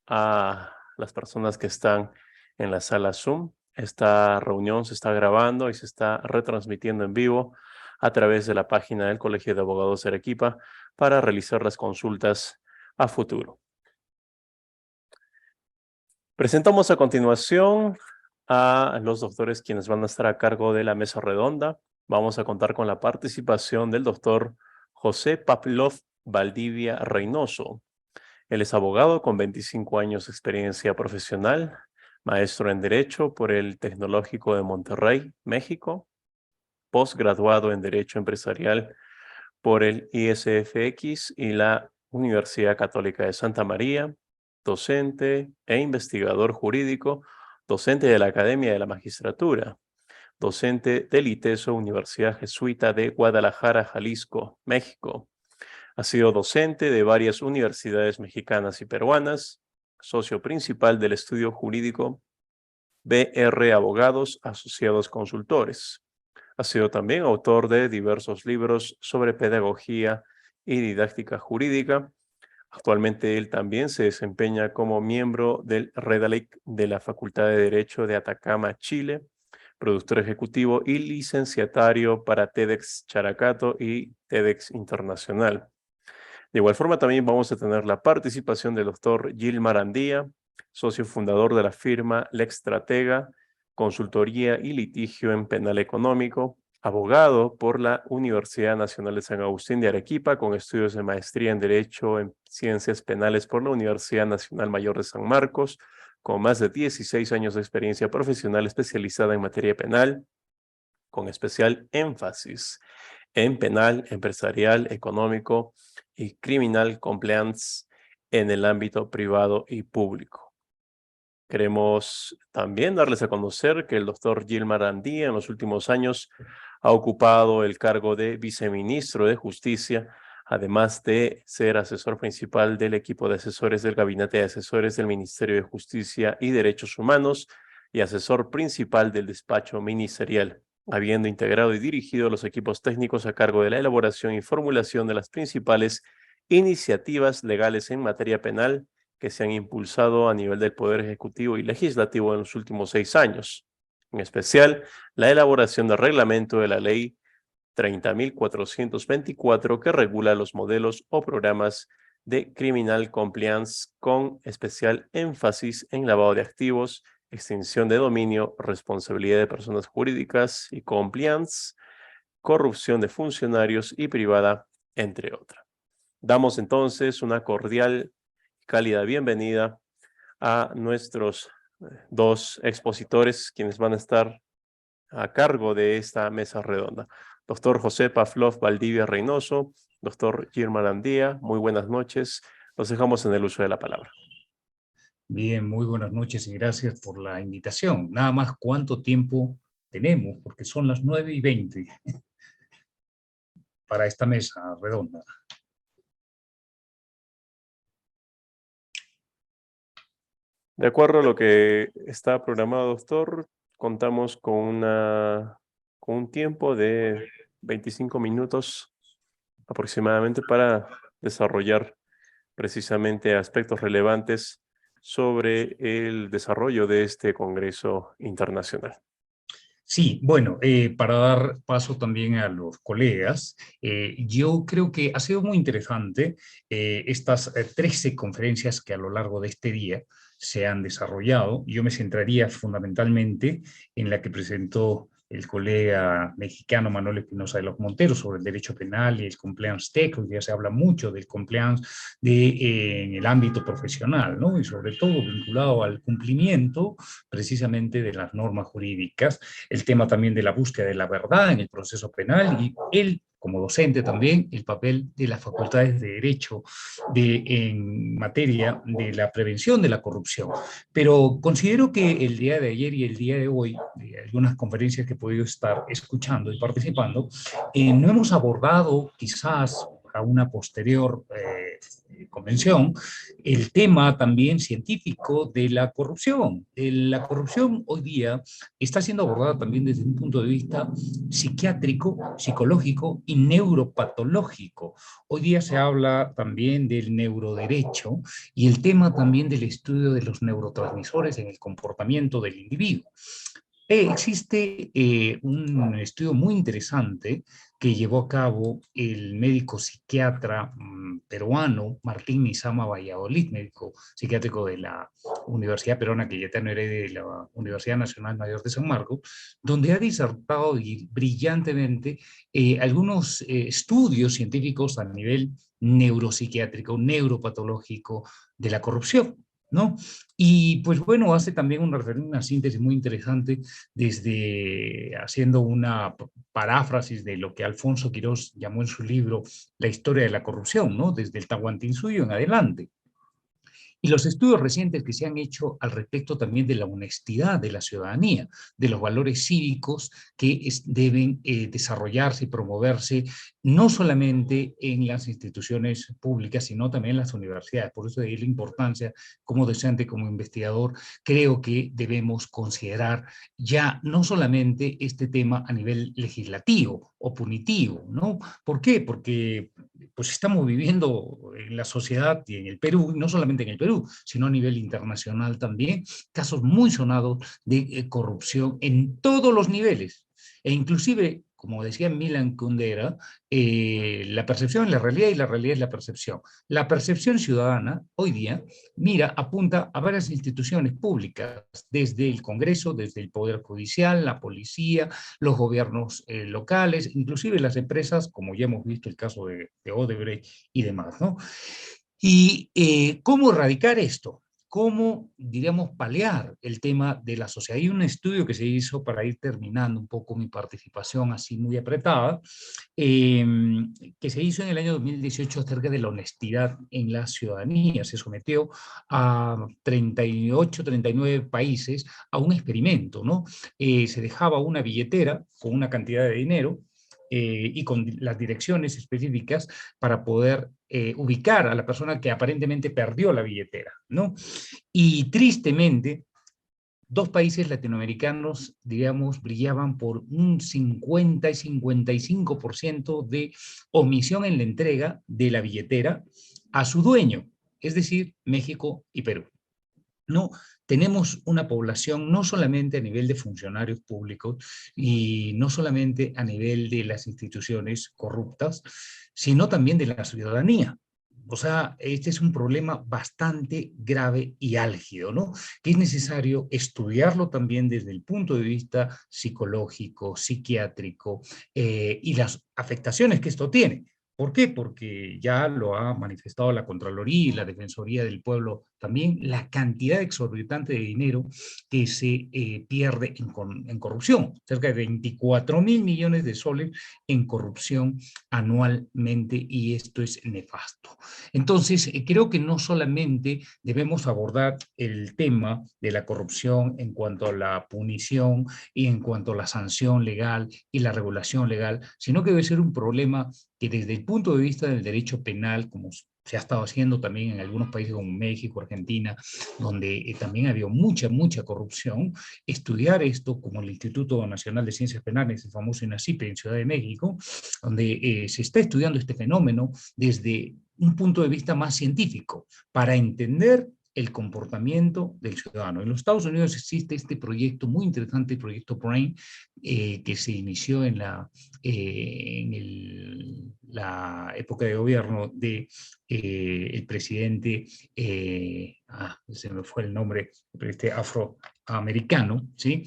a las personas que están en la sala Zoom. Esta reunión se está grabando y se está retransmitiendo en vivo a través de la página del Colegio de Abogados de Arequipa para realizar las consultas a futuro. Presentamos a continuación a los doctores quienes van a estar a cargo de la mesa redonda. Vamos a contar con la participación del doctor José Pavlov Valdivia Reynoso. Él es abogado con 25 años de experiencia profesional, maestro en Derecho por el Tecnológico de Monterrey, México, posgraduado en Derecho Empresarial por el ISFX y la Universidad Católica de Santa María, docente e investigador jurídico, docente de la Academia de la Magistratura, docente del ITESO Universidad Jesuita de Guadalajara, Jalisco, México. Ha sido docente de varias universidades mexicanas y peruanas, socio principal del estudio jurídico BR Abogados Asociados Consultores. Ha sido también autor de diversos libros sobre pedagogía y didáctica jurídica. Actualmente él también se desempeña como miembro del REDALIC de la Facultad de Derecho de Atacama, Chile, productor ejecutivo y licenciatario para TEDx Characato y TEDx Internacional. De igual forma, también vamos a tener la participación del doctor Gilmar Andía, socio fundador de la firma Lexstratega, consultoría y litigio en penal económico, abogado por la Universidad Nacional de San Agustín de Arequipa, con estudios de maestría en Derecho en Ciencias Penales por la Universidad Nacional Mayor de San Marcos, con más de 16 años de experiencia profesional especializada en materia penal, con especial énfasis en penal, empresarial, económico y criminal compliance en el ámbito privado y público. Queremos también darles a conocer que el doctor Gilmar Andía en los últimos años ha ocupado el cargo de viceministro de Justicia, además de ser asesor principal del equipo de asesores del Gabinete de Asesores del Ministerio de Justicia y Derechos Humanos y asesor principal del despacho ministerial, habiendo integrado y dirigido los equipos técnicos a cargo de la elaboración y formulación de las principales iniciativas legales en materia penal que se han impulsado a nivel del Poder Ejecutivo y Legislativo en los últimos 6 años. En especial, la elaboración del reglamento de la Ley 30.424 que regula los modelos o programas de Criminal Compliance con especial énfasis en lavado de activos, extinción de dominio, responsabilidad de personas jurídicas y compliance, corrupción de funcionarios y privada, entre otras. Damos entonces una cordial y cálida bienvenida a nuestros dos expositores, quienes van a estar a cargo de esta mesa redonda. Doctor José Pavlov Valdivia Reynoso, doctor Gilmar Andía, muy buenas noches. Los dejamos en el uso de la palabra. Bien, muy buenas noches y gracias por la invitación. Nada más, ¿cuánto tiempo tenemos? Porque son las 9:20 para esta mesa redonda. De acuerdo a lo que está programado, doctor, contamos con un tiempo de 25 minutos aproximadamente para desarrollar precisamente aspectos relevantes sobre el desarrollo de este Congreso Internacional. Sí, bueno, para dar paso también a los colegas, yo creo que ha sido muy interesante estas 13 conferencias que a lo largo de este día se han desarrollado. Yo me centraría fundamentalmente en la que presentó el colega mexicano Manuel Espinosa de los Monteros sobre el derecho penal y el compliance tech. Hoy día se habla mucho del compliance en el ámbito profesional, ¿no? Y sobre todo vinculado al cumplimiento precisamente de las normas jurídicas, el tema también de la búsqueda de la verdad en el proceso penal y él, como docente también, el papel de las facultades de Derecho en materia de la prevención de la corrupción. Pero considero que el día de ayer y el día de hoy, de algunas conferencias que he podido estar escuchando y participando, no hemos abordado quizás a una posterior convención, el tema también científico de la corrupción. La corrupción hoy día está siendo abordada también desde un punto de vista psiquiátrico, psicológico y neuropatológico. Hoy día se habla también del neuroderecho y el tema también del estudio de los neurotransmisores en el comportamiento del individuo. Existe un estudio muy interesante que llevó a cabo el médico psiquiatra peruano Martín Nizama Valladolid, médico psiquiátrico de la Universidad Peruana Cayetano Heredia de la Universidad Nacional Mayor de San Marcos, donde ha disertado brillantemente algunos estudios científicos a nivel neuropsiquiátrico, neuropatológico de la corrupción, ¿no? Y pues bueno, hace también una síntesis muy interesante desde haciendo una paráfrasis de lo que Alfonso Quirós llamó en su libro La historia de la corrupción, ¿no? Desde el Tahuantinsuyo en adelante. Y los estudios recientes que se han hecho al respecto también de la honestidad de la ciudadanía, de los valores cívicos que deben desarrollarse y promoverse no solamente en las instituciones públicas, sino también en las universidades. Por eso de ahí la importancia, como docente, como investigador, creo que debemos considerar ya no solamente este tema a nivel legislativo o punitivo, ¿no? ¿Por qué? Porque pues estamos viviendo en la sociedad y en el Perú, no solamente en el Perú, sino a nivel internacional también, casos muy sonados de corrupción en todos los niveles, e inclusive, como decía Milan Kundera, la percepción es la realidad y la realidad es la percepción. La percepción ciudadana hoy día mira, apunta a varias instituciones públicas, desde el Congreso, desde el Poder Judicial, la policía, los gobiernos locales, inclusive las empresas, como ya hemos visto el caso de Odebrecht y demás, ¿no? ¿Y cómo erradicar esto? ¿Cómo, diríamos, paliar el tema de la sociedad? Hay un estudio que se hizo para ir terminando un poco mi participación así muy apretada, que se hizo en el año 2018 acerca de la honestidad en la ciudadanía. Se sometió a 38, 39 países a un experimento, ¿no? Se dejaba una billetera con una cantidad de dinero y con las direcciones específicas para poder ubicar a la persona que aparentemente perdió la billetera, ¿no? Y tristemente, dos países latinoamericanos, digamos, brillaban por un 50 y 55% de omisión en la entrega de la billetera a su dueño, es decir, México y Perú. No, tenemos una población no solamente a nivel de funcionarios públicos y no solamente a nivel de las instituciones corruptas, sino también de la ciudadanía. O sea, este es un problema bastante grave y álgido, ¿no? Que es necesario estudiarlo también desde el punto de vista psicológico, psiquiátrico y las afectaciones que esto tiene. ¿Por qué? Porque ya lo ha manifestado la Contraloría y la Defensoría del Pueblo también, la cantidad exorbitante de dinero que se pierde en corrupción, cerca de 24.000 millones de soles en corrupción anualmente, y esto es nefasto. Entonces, creo que no solamente debemos abordar el tema de la corrupción en cuanto a la punición y en cuanto a la sanción legal y la regulación legal, sino que debe ser un problema que desde el punto de vista del derecho penal, como se ha estado haciendo también en algunos países como México, Argentina, donde también había mucha corrupción, estudiar esto como el Instituto Nacional de Ciencias Penales, el famoso INACIPE en Ciudad de México, donde se está estudiando este fenómeno desde un punto de vista más científico, para entender el comportamiento del ciudadano. En los Estados Unidos existe este proyecto muy interesante, el proyecto BRAIN, que se inició en la época de gobierno de el presidente, se me fue el nombre, este afroamericano, ¿sí?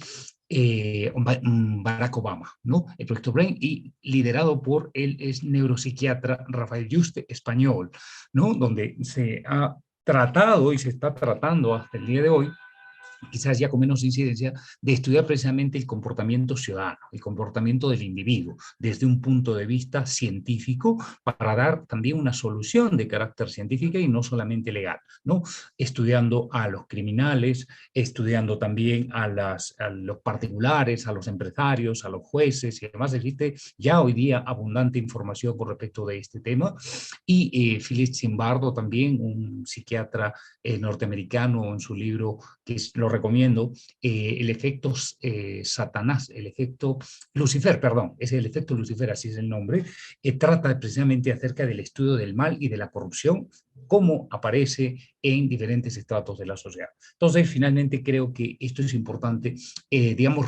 Barack Obama, ¿no? El proyecto BRAIN, y liderado por el neuropsiquiatra Rafael Yuste, español, ¿no? Donde se ha tratado y se está tratando hasta el día de hoy quizás ya con menos incidencia, de estudiar precisamente el comportamiento ciudadano, el comportamiento del individuo, desde un punto de vista científico, para dar también una solución de carácter científico y no solamente legal, ¿no? Estudiando a los criminales, estudiando también a los particulares, a los empresarios, a los jueces y demás. Existe ya hoy día abundante información con respecto de este tema. Y Philip Zimbardo, también un psiquiatra norteamericano, en su libro, que lo recomiendo, el efecto Satanás, el efecto Lucifer, perdón, es el efecto Lucifer, así es el nombre, trata precisamente acerca del estudio del mal y de la corrupción, cómo aparece en diferentes estratos de la sociedad. Entonces, finalmente creo que esto es importante, digamos,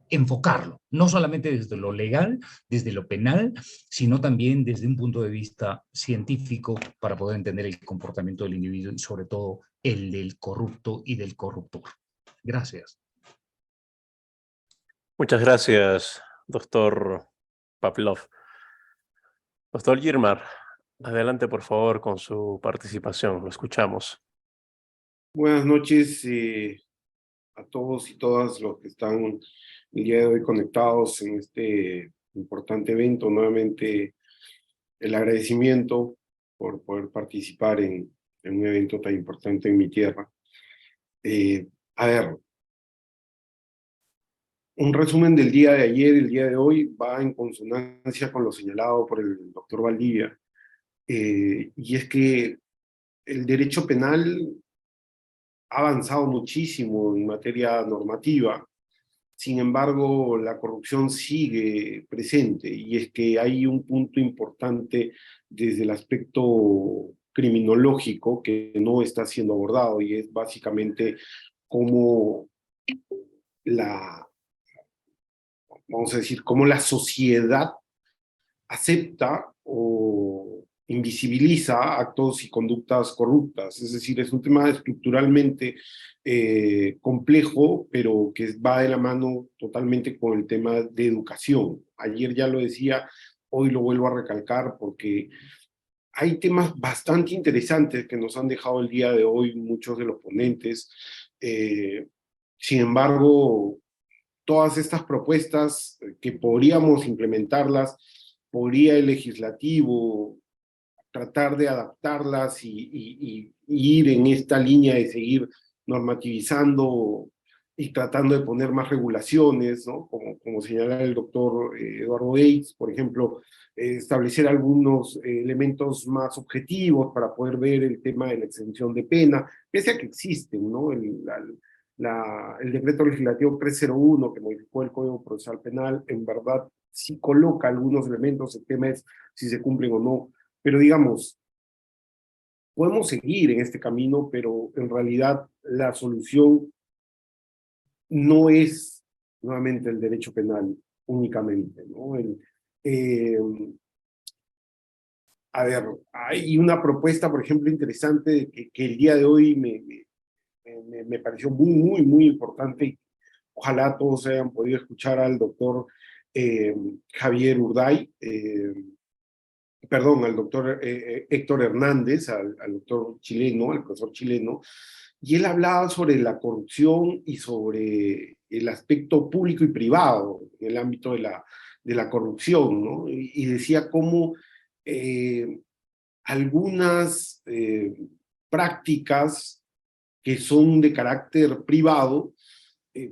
enfocarlo, no solamente desde lo legal, desde lo penal, sino también desde un punto de vista científico para poder entender el comportamiento del individuo y sobre todo el del corrupto y del corruptor. Gracias. Muchas gracias, doctor Pavlov. Doctor Girmar, adelante por favor con su participación. Lo escuchamos. Buenas noches a todos y todas los que están el día de hoy conectados en este importante evento. Nuevamente el agradecimiento por poder participar en un evento tan importante en mi tierra. A ver, un resumen del día de ayer, el día de hoy, va en consonancia con lo señalado por el doctor Valdivia. Y es que el derecho penal ha avanzado muchísimo en materia normativa. Sin embargo, la corrupción sigue presente, y es que hay un punto importante desde el aspecto criminológico que no está siendo abordado, y es básicamente cómo vamos a decir, cómo la sociedad acepta o invisibiliza actos y conductas corruptas. Es decir, es un tema estructuralmente complejo, pero que va de la mano totalmente con el tema de educación. Ayer ya lo decía, hoy lo vuelvo a recalcar porque hay temas bastante interesantes que nos han dejado el día de hoy muchos de los ponentes. Sin embargo, todas estas propuestas que podríamos implementarlas, podría el legislativo tratar de adaptarlas y ir en esta línea de seguir normativizando y tratando de poner más regulaciones, ¿no? Como señala el doctor Eduardo Gates, por ejemplo, establecer algunos elementos más objetivos para poder ver el tema de la exención de pena, pese a que existen, ¿no? El decreto legislativo 301 que modificó el Código Procesal Penal, en verdad sí coloca algunos elementos, el tema es si se cumplen o no, pero digamos, podemos seguir en este camino, pero en realidad la solución no es nuevamente el derecho penal únicamente, ¿no? A ver, hay una propuesta, por ejemplo, interesante que el día de hoy me pareció muy importante. Ojalá todos hayan podido escuchar al doctor Javier Urday, perdón, al doctor Héctor Hernández, al doctor chileno, al profesor chileno, y él hablaba sobre la corrupción y sobre el aspecto público y privado en el ámbito de la corrupción, ¿no? Y decía cómo algunas prácticas que son de carácter privado,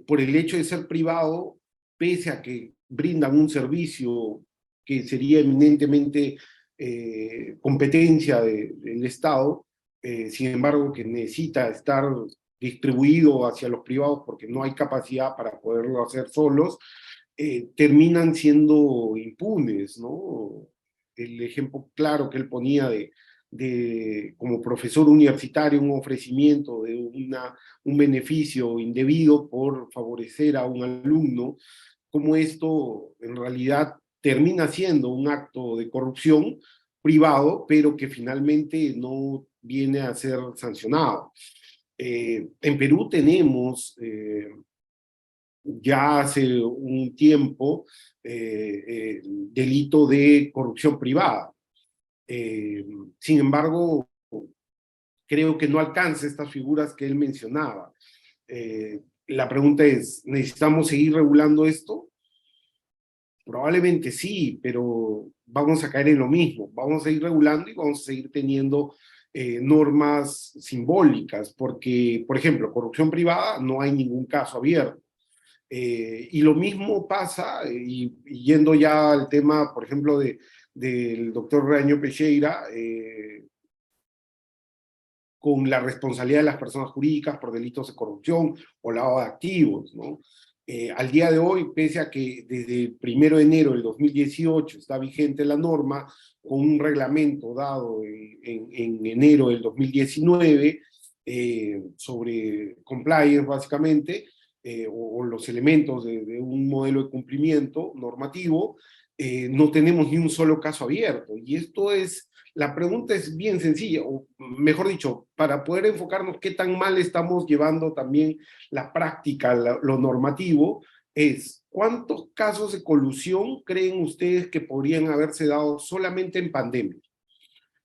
por el hecho de ser privado, pese a que brindan un servicio que sería eminentemente competencia del Estado, sin embargo que necesita estar distribuido hacia los privados porque no hay capacidad para poderlo hacer solos, terminan siendo impunes, ¿no? El ejemplo claro que él ponía como profesor universitario, un ofrecimiento de un beneficio indebido por favorecer a un alumno, como esto en realidad termina siendo un acto de corrupción privado, pero que finalmente no viene a ser sancionado. En Perú tenemos ya hace un tiempo delito de corrupción privada. Sin embargo, creo que no alcanza estas figuras que él mencionaba. La pregunta es, ¿necesitamos seguir regulando esto? Probablemente sí, pero vamos a caer en lo mismo. Vamos a seguir regulando y vamos a seguir teniendo normas simbólicas, porque, por ejemplo, corrupción privada no hay ningún caso abierto. Y lo mismo pasa, y yendo ya al tema, por ejemplo, del doctor Reaño Pecheira, con la responsabilidad de las personas jurídicas por delitos de corrupción o lavado de activos, ¿no? Al día de hoy, pese a que desde el 1 de enero del 2018 está vigente la norma, con un reglamento dado en enero del 2019 sobre compliance, básicamente, o los elementos de un modelo de cumplimiento normativo, no tenemos ni un solo caso abierto. Y esto es, la pregunta es bien sencilla, o mejor dicho, para poder enfocarnos qué tan mal estamos llevando también la práctica, lo normativo, es ¿cuántos casos de colusión creen ustedes que podrían haberse dado solamente en pandemia?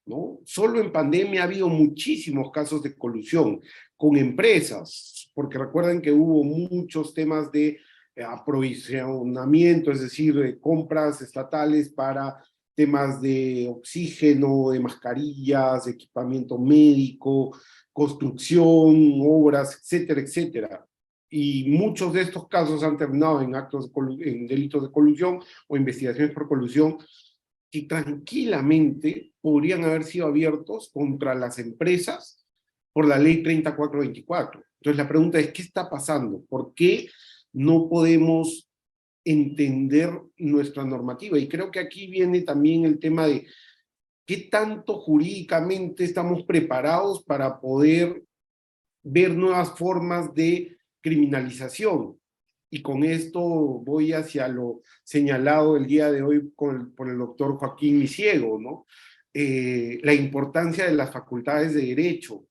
¿No? Solo en pandemia ha habido muchísimos casos de colusión con empresas, porque recuerden que hubo muchos temas de aprovisionamiento, es decir, compras estatales para temas de oxígeno, de mascarillas, de equipamiento médico, construcción, obras, etcétera, etcétera. Y muchos de estos casos han terminado en actos en delitos de colusión o investigaciones por colusión que tranquilamente podrían haber sido abiertos contra las empresas por la ley 3424. Entonces la pregunta es, ¿qué está pasando? ¿Por qué no podemos entender nuestra normativa? Y creo que aquí viene también el tema de qué tanto jurídicamente estamos preparados para poder ver nuevas formas de criminalización. Y con esto voy hacia lo señalado el día de hoy por el doctor Joaquín Misiego, ¿no? La importancia de las facultades de derecho,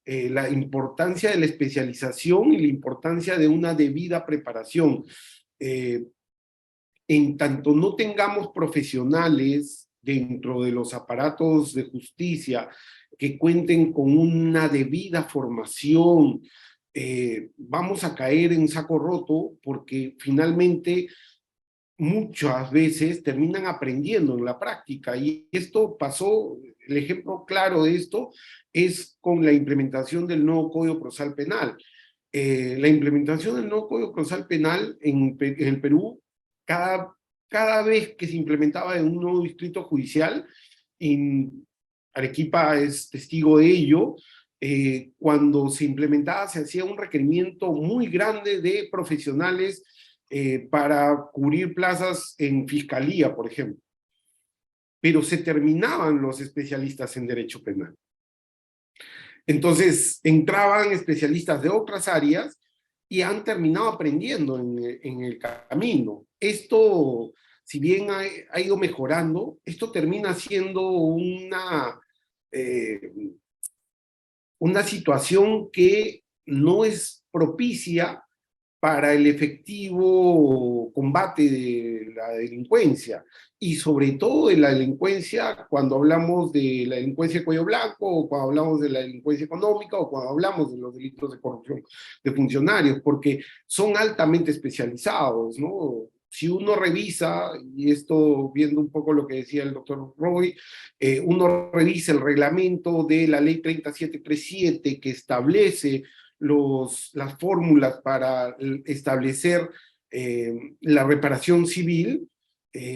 la importancia de la especialización y la importancia de una debida preparación. En tanto no tengamos profesionales dentro de los aparatos de justicia que cuenten con una debida formación, vamos a caer en saco roto porque finalmente muchas veces terminan aprendiendo en la práctica y esto pasó, el ejemplo claro de esto es con la implementación del nuevo Código Procesal Penal. La implementación del nuevo Código Procesal Penal en el Perú, cada vez que se implementaba en un nuevo distrito judicial, en Arequipa es testigo de ello, cuando se implementaba se hacía un requerimiento muy grande de profesionales para cubrir plazas en fiscalía, por ejemplo. Pero se terminaban los especialistas en derecho penal. Entonces entraban especialistas de otras áreas y han terminado aprendiendo en el camino. Esto, si bien ha ido mejorando, esto termina siendo una situación que no es propicia para el efectivo combate de la delincuencia, y sobre todo de la delincuencia cuando hablamos de la delincuencia de cuello blanco, o cuando hablamos de la delincuencia económica, o cuando hablamos de los delitos de corrupción de funcionarios, porque son altamente especializados, ¿no? Si uno revisa, y esto viendo un poco lo que decía el doctor Roy, uno revisa el reglamento de la ley 3737 que establece las fórmulas para establecer la reparación civil,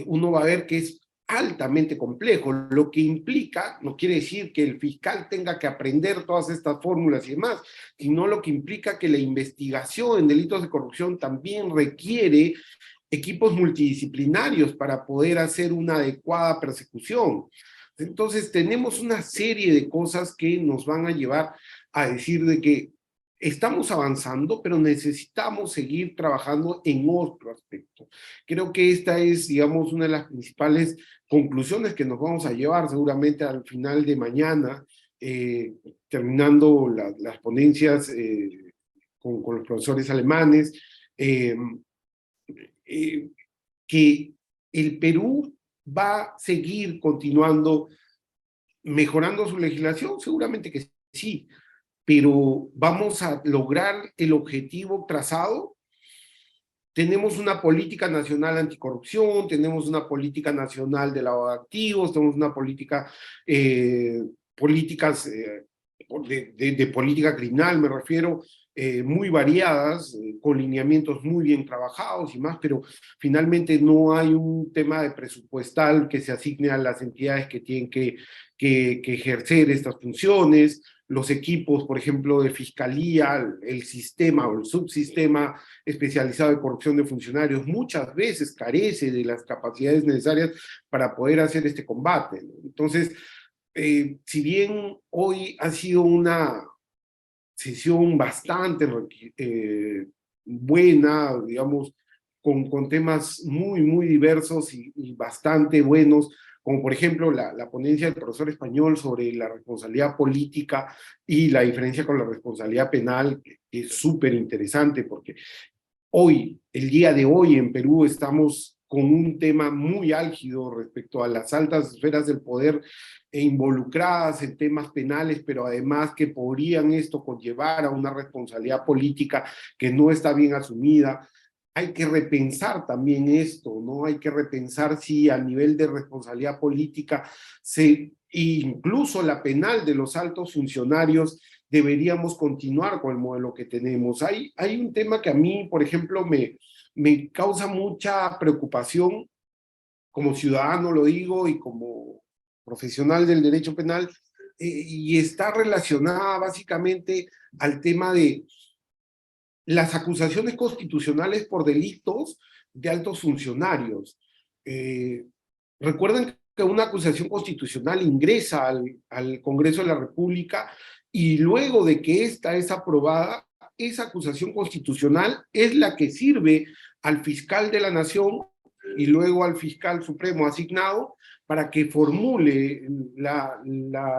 uno va a ver que es altamente complejo, lo que implica, no quiere decir que el fiscal tenga que aprender todas estas fórmulas y demás, sino lo que implica que la investigación en delitos de corrupción también requiere equipos multidisciplinarios para poder hacer una adecuada persecución. Entonces tenemos una serie de cosas que nos van a llevar a decir de que estamos avanzando, pero necesitamos seguir trabajando en otro aspecto. Creo que esta es, digamos, una de las principales conclusiones que nos vamos a llevar seguramente al final de mañana, terminando las ponencias con los profesores alemanes, que el Perú va a seguir continuando mejorando su legislación, seguramente que sí, pero ¿vamos a lograr el objetivo trazado? Tenemos una política nacional anticorrupción, tenemos una política nacional de lavado de activos, tenemos una política, políticas de política criminal, me refiero, muy variadas, con lineamientos muy bien trabajados y más, pero finalmente no hay un tema de presupuestal que se asigne a las entidades que tienen que ejercer estas funciones. Los equipos, por ejemplo, de fiscalía, el sistema o el subsistema especializado de corrupción de funcionarios muchas veces carece de las capacidades necesarias para poder hacer este combate, ¿no? Entonces, si bien hoy ha sido una sesión bastante buena, digamos, con temas muy diversos y bastante buenos, como por ejemplo la ponencia del profesor español sobre la responsabilidad política y la diferencia con la responsabilidad penal, que es súper interesante porque hoy, el día de hoy en Perú estamos con un tema muy álgido respecto a las altas esferas del poder involucradas en temas penales, pero además que podrían esto conllevar a una responsabilidad política que no está bien asumida. Hay que repensar también esto, ¿no? Hay que repensar si a nivel de responsabilidad política, incluso la penal de los altos funcionarios, deberíamos continuar con el modelo que tenemos. Hay un tema que a mí, por ejemplo, me causa mucha preocupación, como ciudadano lo digo y como profesional del derecho penal, y está relacionada básicamente al tema de las acusaciones constitucionales por delitos de altos funcionarios. Recuerden que una acusación constitucional ingresa al Congreso de la República y luego de que esta es aprobada, esa acusación constitucional es la que sirve al fiscal de la Nación y luego al fiscal supremo asignado para que formule la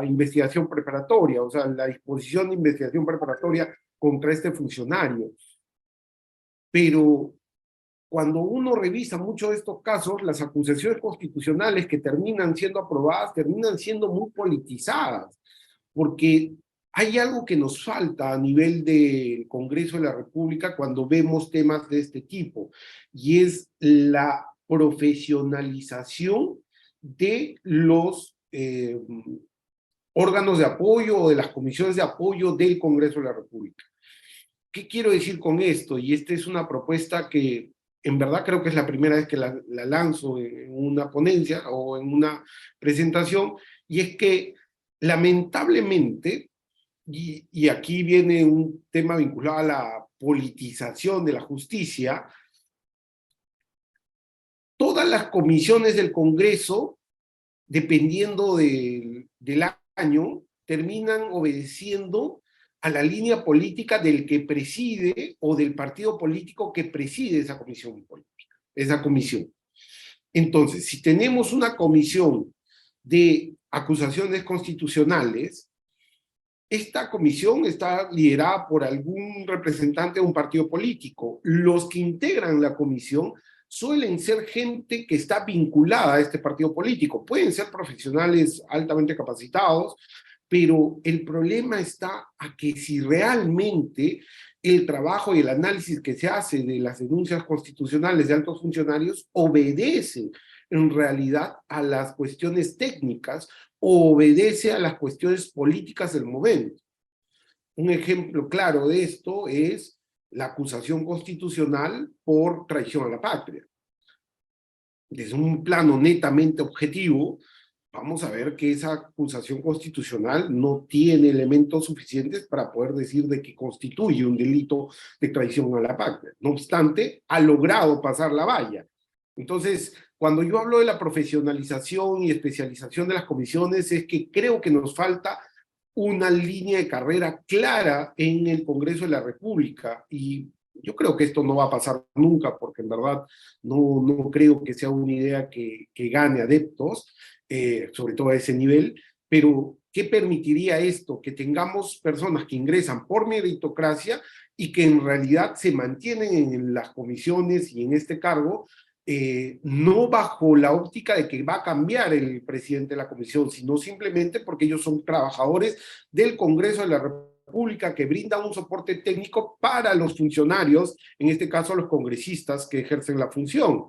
investigación preparatoria, o sea, la disposición de investigación preparatoria contra este funcionario. Pero cuando uno revisa muchos de estos casos, las acusaciones constitucionales que terminan siendo aprobadas terminan siendo muy politizadas, porque hay algo que nos falta a nivel del Congreso de la República cuando vemos temas de este tipo, y es la profesionalización de los órganos de apoyo o de las comisiones de apoyo del Congreso de la República. ¿Qué quiero decir con esto? Y esta es una propuesta que en verdad creo que es la primera vez que la lanzo en una ponencia o en una presentación, y es que lamentablemente, y aquí viene un tema vinculado a la politización de la justicia, todas las comisiones del Congreso, dependiendo del año, terminan obedeciendo a la línea política del que preside o del partido político que preside esa comisión política, esa comisión. Entonces, si tenemos una comisión de acusaciones constitucionales, esta comisión está liderada por algún representante de un partido político. Los que integran la comisión suelen ser gente que está vinculada a este partido político. Pueden ser profesionales altamente capacitados, pero el problema está a que si realmente el trabajo y el análisis que se hace de las denuncias constitucionales de altos funcionarios obedece en realidad a las cuestiones técnicas o obedece a las cuestiones políticas del momento. Un ejemplo claro de esto es la acusación constitucional por traición a la patria. Desde un plano netamente objetivo, vamos a ver que esa acusación constitucional no tiene elementos suficientes para poder decir de que constituye un delito de traición a la patria. No obstante, ha logrado pasar la valla. Entonces, cuando yo hablo de la profesionalización y especialización de las comisiones, es que creo que nos falta una línea de carrera clara en el Congreso de la República, y yo creo que esto no va a pasar nunca, porque en verdad no creo que sea una idea que gane adeptos, sobre todo a ese nivel, pero ¿qué permitiría esto? Que tengamos personas que ingresan por meritocracia y que en realidad se mantienen en las comisiones y en este cargo, no bajo la óptica de que va a cambiar el presidente de la comisión, sino simplemente porque ellos son trabajadores del Congreso de la República República, que brinda un soporte técnico para los funcionarios, en este caso los congresistas que ejercen la función.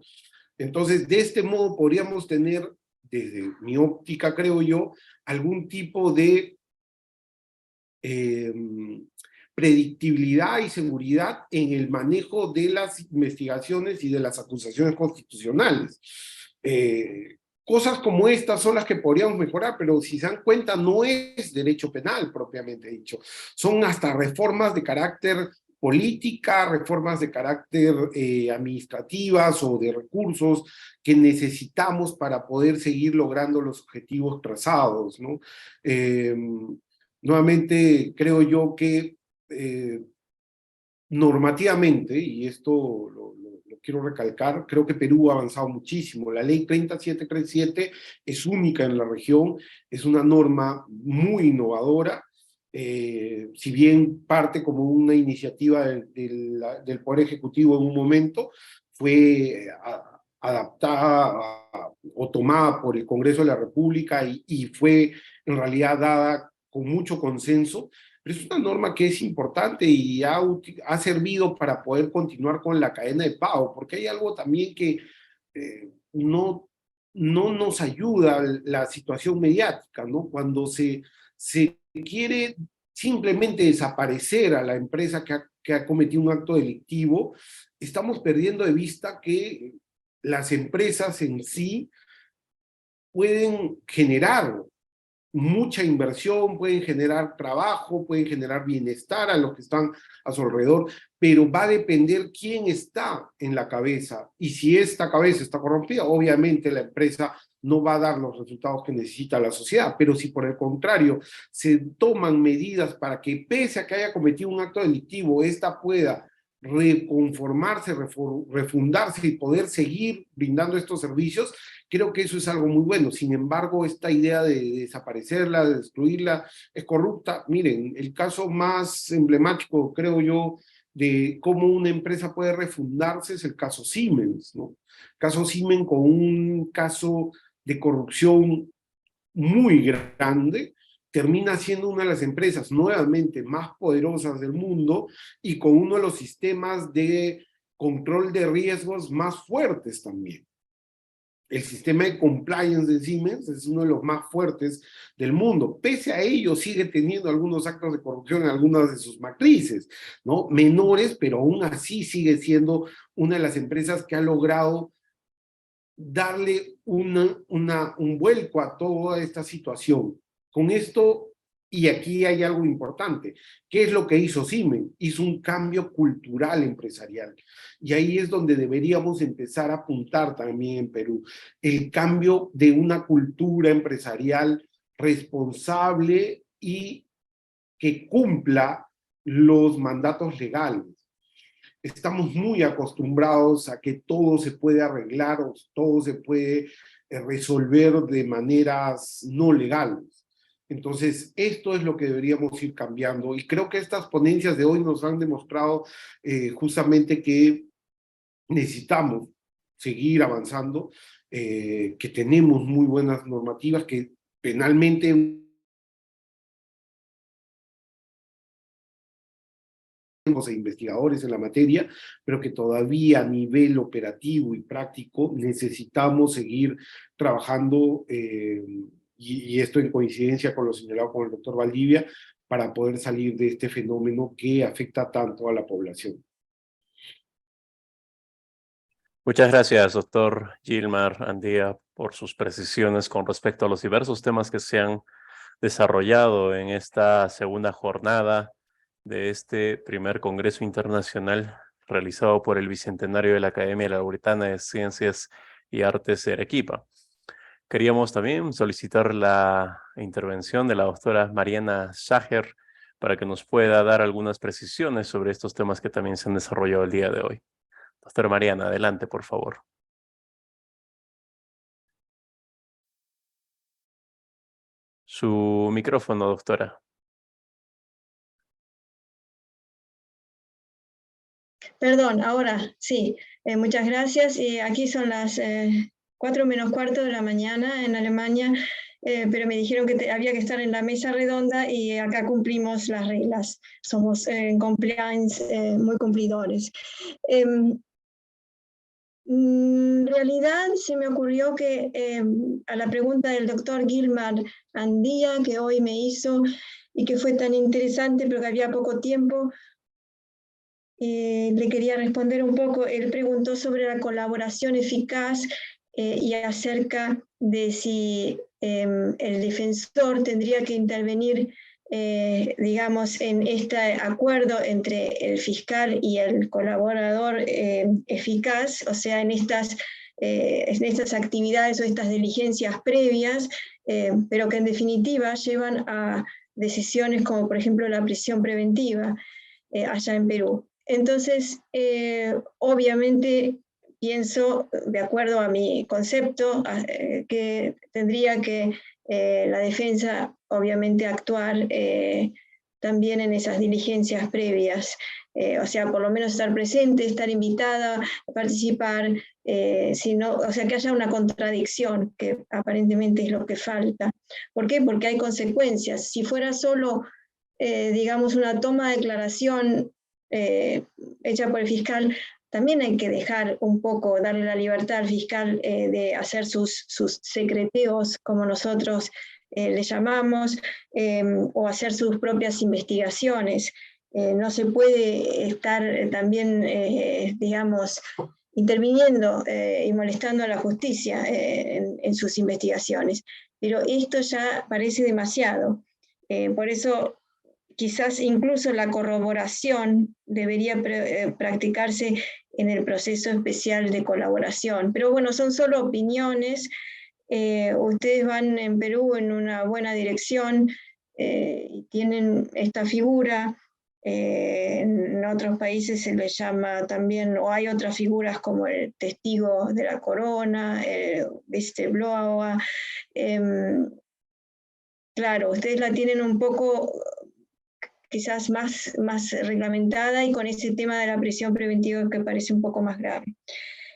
Entonces, de este modo podríamos tener, desde mi óptica, creo yo, algún tipo de predictibilidad y seguridad en el manejo de las investigaciones y de las acusaciones constitucionales. Cosas como estas son las que podríamos mejorar, pero si se dan cuenta no es derecho penal propiamente dicho, son hasta reformas de carácter política, reformas de carácter administrativas o de recursos que necesitamos para poder seguir logrando los objetivos trazados, ¿no? Nuevamente, creo yo que normativamente, y esto lo quiero recalcar, creo que Perú ha avanzado muchísimo. La ley 30737 es única en la región, es una norma muy innovadora, si bien parte como una iniciativa del Poder Ejecutivo en un momento, fue adaptada o tomada por el Congreso de la República y fue en realidad dada con mucho consenso, pero es una norma que es importante y ha servido para poder continuar con la cadena de pago, porque hay algo también que no nos ayuda la situación mediática, ¿no? Cuando se quiere simplemente desaparecer a la empresa que ha cometido un acto delictivo, estamos perdiendo de vista que las empresas en sí pueden generar mucha inversión, pueden generar trabajo, pueden generar bienestar a los que están a su alrededor, pero va a depender quién está en la cabeza. Y si esta cabeza está corrompida, obviamente la empresa no va a dar los resultados que necesita la sociedad, pero si por el contrario se toman medidas para que pese a que haya cometido un acto delictivo, esta pueda reconformarse, refundarse y poder seguir brindando estos servicios, creo que eso es algo muy bueno. Sin embargo, esta idea de desaparecerla, de destruirla, es corrupta. Miren, el caso más emblemático, creo yo, de cómo una empresa puede refundarse es el caso Siemens, ¿no? Caso Siemens con un caso de corrupción muy grande, termina siendo una de las empresas nuevamente más poderosas del mundo y con uno de los sistemas de control de riesgos más fuertes también. El sistema de compliance de Siemens es uno de los más fuertes del mundo. Pese a ello, sigue teniendo algunos actos de corrupción en algunas de sus matrices, ¿no? Menores, pero aún así sigue siendo una de las empresas que ha logrado darle un vuelco a toda esta situación. Con esto, y aquí hay algo importante, ¿qué es lo que hizo Siemens? Hizo un cambio cultural empresarial. Y ahí es donde deberíamos empezar a apuntar también en Perú. El cambio de una cultura empresarial responsable y que cumpla los mandatos legales. Estamos muy acostumbrados a que todo se puede arreglar o todo se puede resolver de maneras no legales. Entonces, esto es lo que deberíamos ir cambiando y creo que estas ponencias de hoy nos han demostrado justamente que necesitamos seguir avanzando, que tenemos muy buenas normativas, que penalmente e investigadores en la materia, pero que todavía a nivel operativo y práctico necesitamos seguir trabajando, y esto en coincidencia con lo señalado con el doctor Valdivia, para poder salir de este fenómeno que afecta tanto a la población. Muchas gracias, doctor Gilmar Andía, por sus precisiones con respecto a los diversos temas que se han desarrollado en esta segunda jornada de este primer Congreso Internacional realizado por el Bicentenario de la Academia Lauretana de Ciencias y Artes de Arequipa. Queríamos también solicitar la intervención de la doctora Mariana Schacher para que nos pueda dar algunas precisiones sobre estos temas que también se han desarrollado el día de hoy. Doctora Mariana, adelante, por favor. Su micrófono, doctora. Perdón, ahora sí. Muchas gracias. Aquí son las 4 menos cuarto de la mañana en Alemania. pero me dijeron que había que estar en la mesa redonda y acá cumplimos las reglas. Somos en compliance muy cumplidores. En realidad se me ocurrió que a la pregunta del doctor Gilmar Andía, que hoy me hizo y que fue tan interesante, pero que había poco tiempo, le quería responder un poco. Él preguntó sobre la colaboración eficaz y acerca de si el defensor tendría que intervenir, digamos, en este acuerdo entre el fiscal y el colaborador eficaz, o sea, en estas actividades o estas diligencias previas, pero que en definitiva llevan a decisiones como, por ejemplo, la prisión preventiva allá en Perú. Entonces, obviamente, pienso, de acuerdo a mi concepto, que tendría que la defensa, obviamente, actuar también en esas diligencias previas. O sea, por lo menos estar presente, estar invitada, participar, o sea, que haya una contradicción, que aparentemente es lo que falta. ¿Por qué? Porque hay consecuencias. Si fuera solo, digamos, una toma de declaración hecha por el fiscal, también hay que dejar un poco, darle la libertad al fiscal de hacer sus secreteos, como nosotros le llamamos, o hacer sus propias investigaciones. No se puede estar también, digamos, interviniendo y molestando a la justicia en sus investigaciones. Pero esto ya parece demasiado. Por eso quizás incluso la corroboración debería practicarse en el proceso especial de colaboración. Pero bueno, son solo opiniones. Ustedes van en Perú en una buena dirección y tienen esta figura. En otros países se le llama también, o hay otras figuras como el testigo de la corona, el whistleblower. Claro, ustedes la tienen un poco quizás más reglamentada y con ese tema de la prisión preventiva que parece un poco más grave.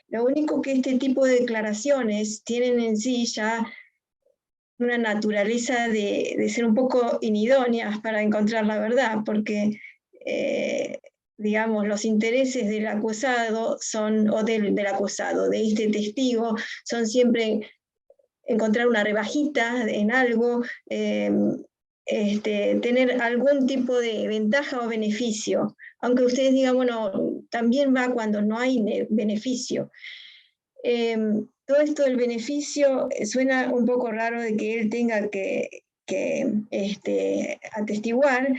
Lo único que este tipo de declaraciones tienen en sí ya una naturaleza de ser un poco inidóneas para encontrar la verdad, porque digamos, los intereses del acusado son, o del acusado, de este testigo, son siempre encontrar una rebajita en algo, tener algún tipo de ventaja o beneficio, aunque ustedes digan, bueno, también va cuando no hay beneficio. Todo esto del beneficio suena un poco raro de que él tenga que atestiguar.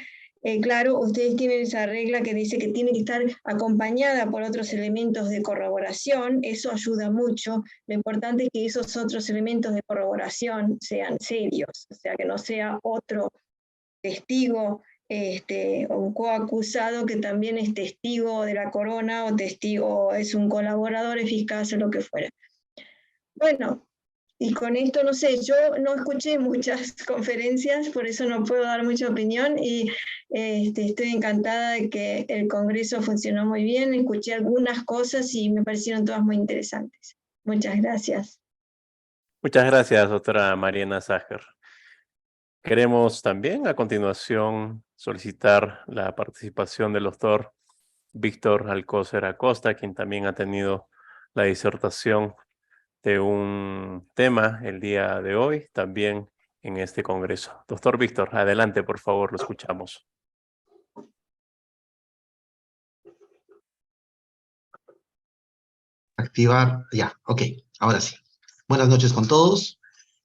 Claro, ustedes tienen esa regla que dice que tiene que estar acompañada por otros elementos de corroboración, eso ayuda mucho. Lo importante es que esos otros elementos de corroboración sean serios, o sea, que no sea otro testigo o un coacusado que también es testigo de la corona o testigo, es un colaborador eficaz o lo que fuera. Bueno, y con esto, no sé, yo no escuché muchas conferencias, por eso no puedo dar mucha opinión y estoy encantada de que el Congreso funcionó muy bien, escuché algunas cosas y me parecieron todas muy interesantes. Muchas gracias. Muchas gracias, doctora Mariana Sager. Queremos también a continuación solicitar la participación del doctor Víctor Alcócer Acosta, quien también ha tenido la disertación de un tema el día de hoy, también en este congreso. Doctor Víctor, adelante, por favor, lo escuchamos. Activar, ya, ok, ahora sí. Buenas noches con todos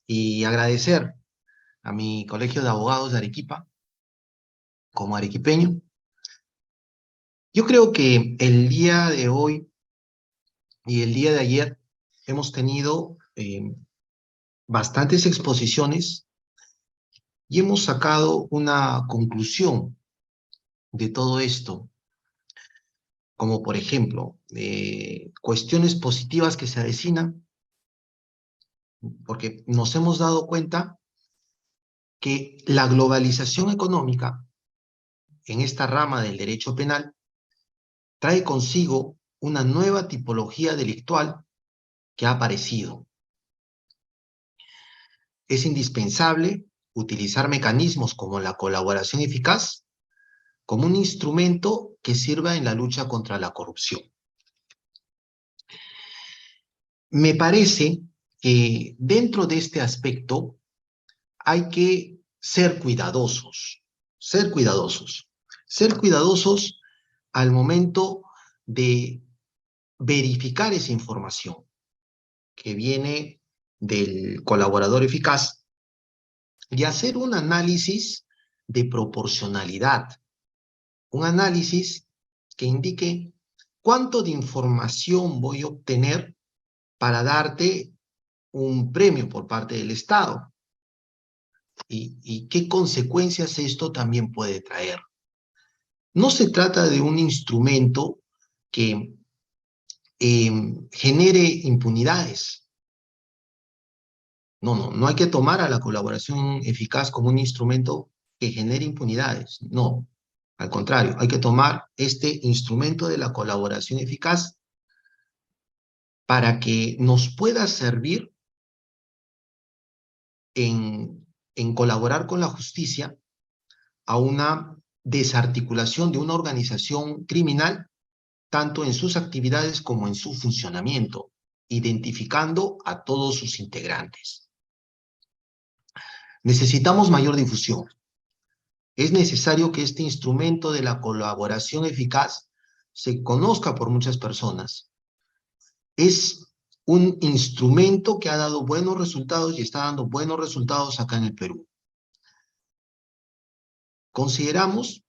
y agradecer a mi colegio de abogados de Arequipa, como arequipeño. Yo creo que el día de hoy y el día de ayer hemos tenido bastantes exposiciones y hemos sacado una conclusión de todo esto, como por ejemplo, cuestiones positivas que se avecinan, porque nos hemos dado cuenta que la globalización económica en esta rama del derecho penal trae consigo una nueva tipología delictual que ha aparecido. es indispensable utilizar mecanismos como la colaboración eficaz como un instrumento que sirva en la lucha contra la corrupción. Me parece que dentro de este aspecto hay que ser cuidadosos al momento de verificar esa información que viene del colaborador eficaz y hacer un análisis de proporcionalidad, un análisis que indique cuánto de información voy a obtener para darte un premio por parte del Estado y qué consecuencias esto también puede traer. No se trata de un instrumento que genere impunidades. No hay que tomar a la colaboración eficaz como un instrumento que genere impunidades. No, al contrario, hay que tomar este instrumento de la colaboración eficaz para que nos pueda servir en colaborar con la justicia a una desarticulación de una organización criminal, tanto en sus actividades como en su funcionamiento, identificando a todos sus integrantes. Necesitamos mayor difusión. Es necesario que este instrumento de la colaboración eficaz se conozca por muchas personas. Es un instrumento que ha dado buenos resultados y está dando buenos resultados acá en el Perú. Consideramos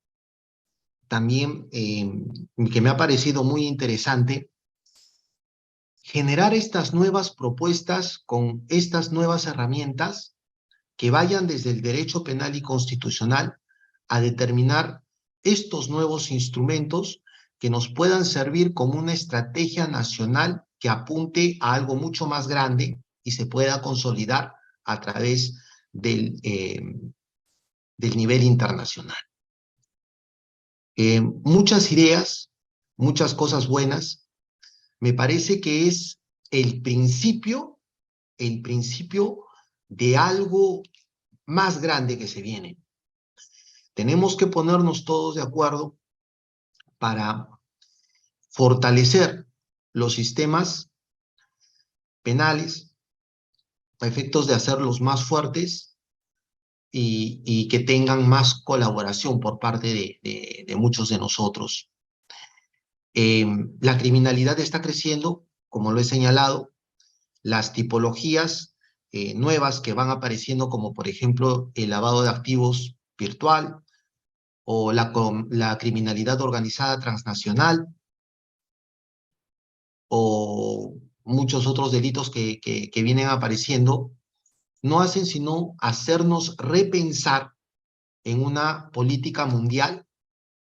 también que me ha parecido muy interesante generar estas nuevas propuestas con estas nuevas herramientas que vayan desde el derecho penal y constitucional a determinar estos nuevos instrumentos que nos puedan servir como una estrategia nacional que apunte a algo mucho más grande y se pueda consolidar a través del nivel internacional. Muchas ideas, muchas cosas buenas. Me parece que es el principio de algo más grande que se viene. Tenemos que ponernos todos de acuerdo para fortalecer los sistemas penales a efectos de hacerlos más fuertes y que tengan más colaboración por parte de muchos de nosotros. La criminalidad está creciendo, como lo he señalado. Las tipologías nuevas que van apareciendo, como por ejemplo el lavado de activos virtual o la criminalidad organizada transnacional o muchos otros delitos que vienen apareciendo, no hacen sino hacernos repensar en una política mundial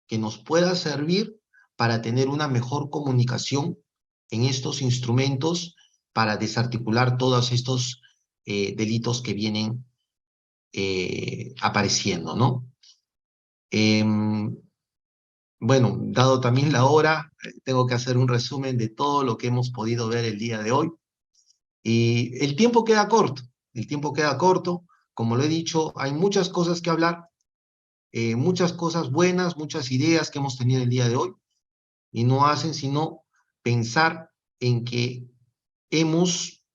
que nos pueda servir para tener una mejor comunicación en estos instrumentos para desarticular todos estos delitos que vienen apareciendo, ¿no? Bueno, dado también la hora, tengo que hacer un resumen de todo lo que hemos podido ver el día de hoy. Y el tiempo queda corto, como lo he dicho, hay muchas cosas que hablar, muchas cosas buenas, muchas ideas que hemos tenido el día de hoy, y no hacen sino pensar en que hemos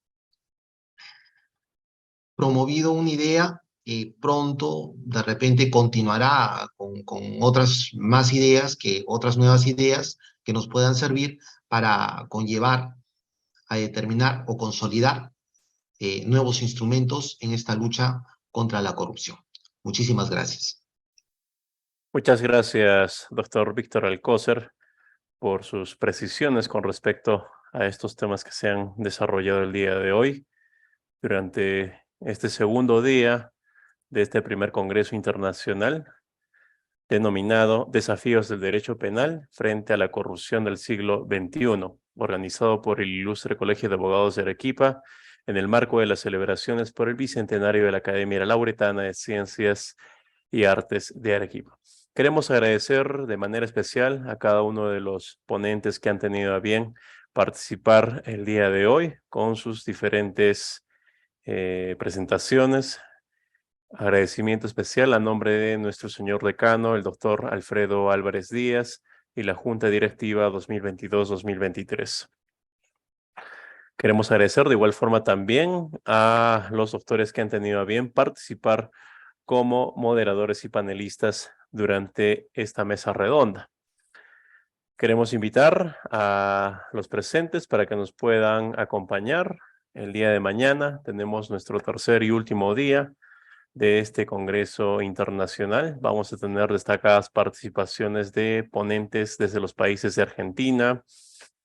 promovido una idea que pronto de repente continuará con otras más ideas, otras nuevas ideas que nos puedan servir para conllevar a determinar o consolidar nuevos instrumentos en esta lucha contra la corrupción. Muchísimas gracias. Muchas gracias, doctor Víctor Alcócer, por sus precisiones con respecto a estos temas que se han desarrollado el día de hoy durante este segundo día de este primer Congreso Internacional denominado Desafíos del Derecho Penal frente a la corrupción del siglo XXI, organizado por el Ilustre Colegio de Abogados de Arequipa en el marco de las celebraciones por el bicentenario de la Academia Lauretana de Ciencias y Artes de Arequipa. Queremos agradecer de manera especial a cada uno de los ponentes que han tenido a bien participar el día de hoy con sus diferentes presentaciones. Agradecimiento especial a nombre de nuestro señor decano, el doctor Alfredo Álvarez Díaz, y la Junta Directiva 2022-2023. Queremos agradecer de igual forma también a los doctores que han tenido a bien participar como moderadores y panelistas durante esta mesa redonda. Queremos invitar a los presentes para que nos puedan acompañar el día de mañana. Tenemos nuestro tercer y último día de este Congreso Internacional. Vamos a tener destacadas participaciones de ponentes desde los países de Argentina,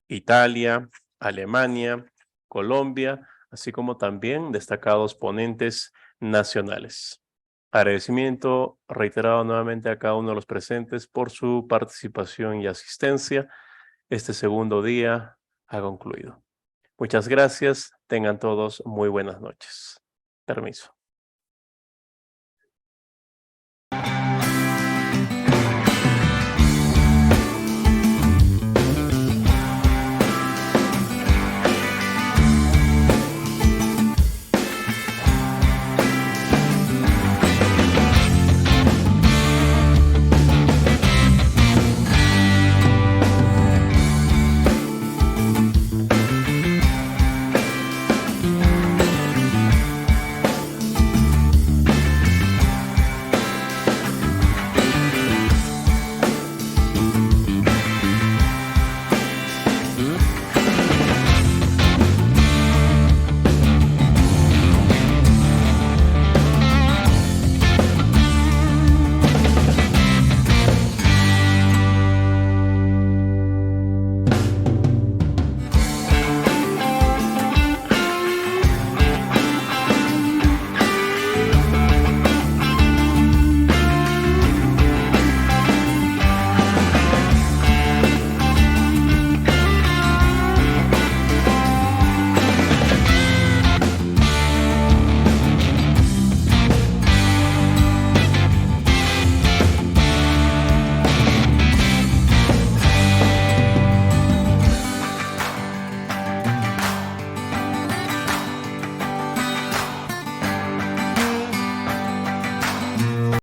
Italia, Alemania, Colombia, así como también destacados ponentes nacionales. Agradecimiento reiterado nuevamente a cada uno de los presentes por su participación y asistencia. Este segundo día ha concluido. Muchas gracias. Tengan todos muy buenas noches. Permiso.